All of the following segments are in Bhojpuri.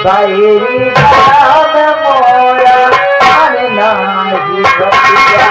बैरी राम मोरा नाही बतिया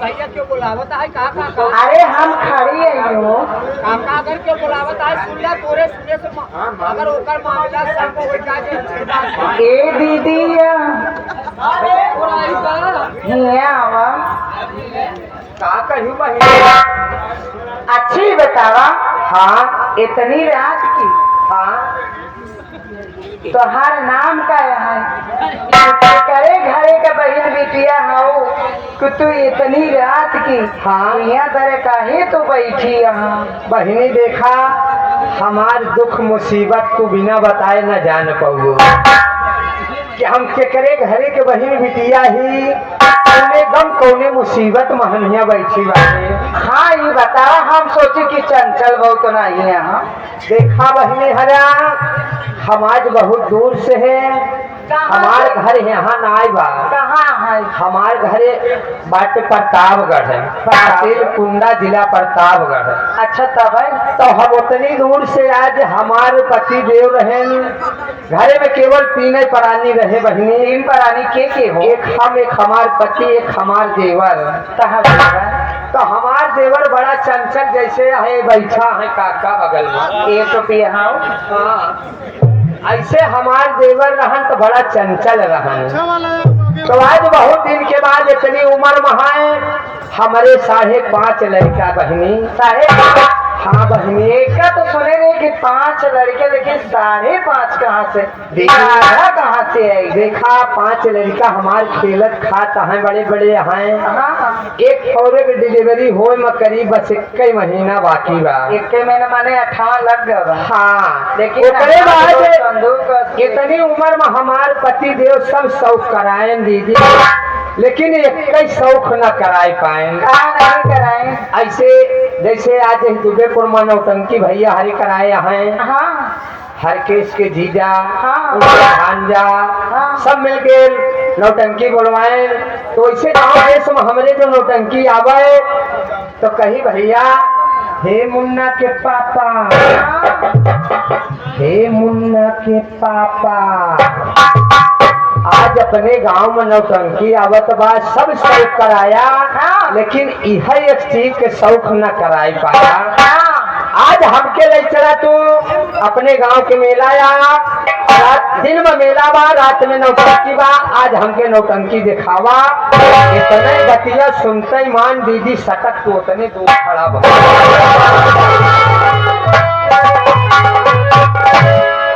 भैया क्यों बुलावत है? कहा अरे हम खड़ी है यो काका अगर क्यों बुलावत है? सुन ले तोरे सुने से अगर ओकर मामला सब हो जाए ए दीदिया हिया आवा का कहूं बहिनी अच्छी बतावा। हाँ इतनी रात की। हाँ तोहार नाम का है करे घरे का बहन बिटिया हो कि तू इतनी रात की। हाँ यहाँ तरह काहे तो बैठी यहाँ। बहिनी देखा हमार दुख मुसीबत तू बिना बताए न जान पाओ कि हम केकरे घरे के बहन बिटिया ही कौने गम कौने मुसीबत महनिया बैठी बाटे। हाँ ये बताओ हम सोचे कि चंचल बहुत नहीं यहाँ। देखा बहनी हरा हम आज बहुत दूर से है। हमार घर यहाँ ना आई बा। कहाँ है? हमार घरे बाटे प्रतापगढ़ है। तहसील कुंडा जिला प्रतापगढ़ है। अच्छा तब है तो हम उतनी दूर से आज हमारे पति देव रहे घरे में केवल तीन प्राणी रहे बहनी। तीन प्राणी के हो? एक हम एक हमार पति एक हमार देवर। तो हमार देवर बड़ा चंचल जैसे है बैठा है काका बगल में एक रुपया। हाँ ऐसे हमार देवर रहन तो बड़ा चंचल रहन। तो आज बहुत दिन के बाद इतनी उम्र महाए हमारे 5.5 लड़का बहनी। 5.5? हाँ बहनी का तो सुने नहीं कि 5 लड़के लेकिन 5.5 कहाँ से? देखा कहाँ से आई? देखा 5 लड़का हमारे खेलत खाता है बड़े बड़े हैं। हाँ एक फौरे की डिलीवरी हो में करीब बस 1 महीना बाकी बा। 1 महीना माने 18 लग गया। हाँ लेकिन ओकरे बाद संदूक इतनी उम्र में हमार पति देव सब शौक कराए दीदी लेकिन 21 शौक न कराए पाए। नहीं कराए ऐसे जैसे आज दुबेपुर में नौटंकी भैया हरी कराए हैं। हाँ हर केस के जीजा हाँ भांजा हाँ सब मिलके नौटंकी बोलवाए। तो ऐसे गाँव देश में हमारे जो नौटंकी आवे तो कही भैया हे मुन्ना के पापा हे मुन्ना के पापा आज अपने गांव में नौटंकी आवत बा, सब शौक कराया, हाँ। लेकिन यह एक चीज के शौक न कराई पाया। हाँ आज हमके ले चला तू अपने गांव के मेला दिन में मेला बा, रात में नौटंकी बा, आज हमके नौटंकी दिखावा। इतने बतिया सुनते ही मान दीदी सटक तो उतने दूर खड़ा बा।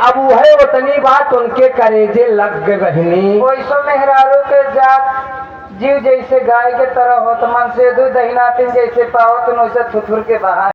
अब वह उतनी बात उनके करेजे लग गए बहनी। वैसो मेहरारू के जात जीव जैसे गाय के तरह होत, मन से दूध दहीना जैसे पाओ तुम वैसे थुथुर के बाहर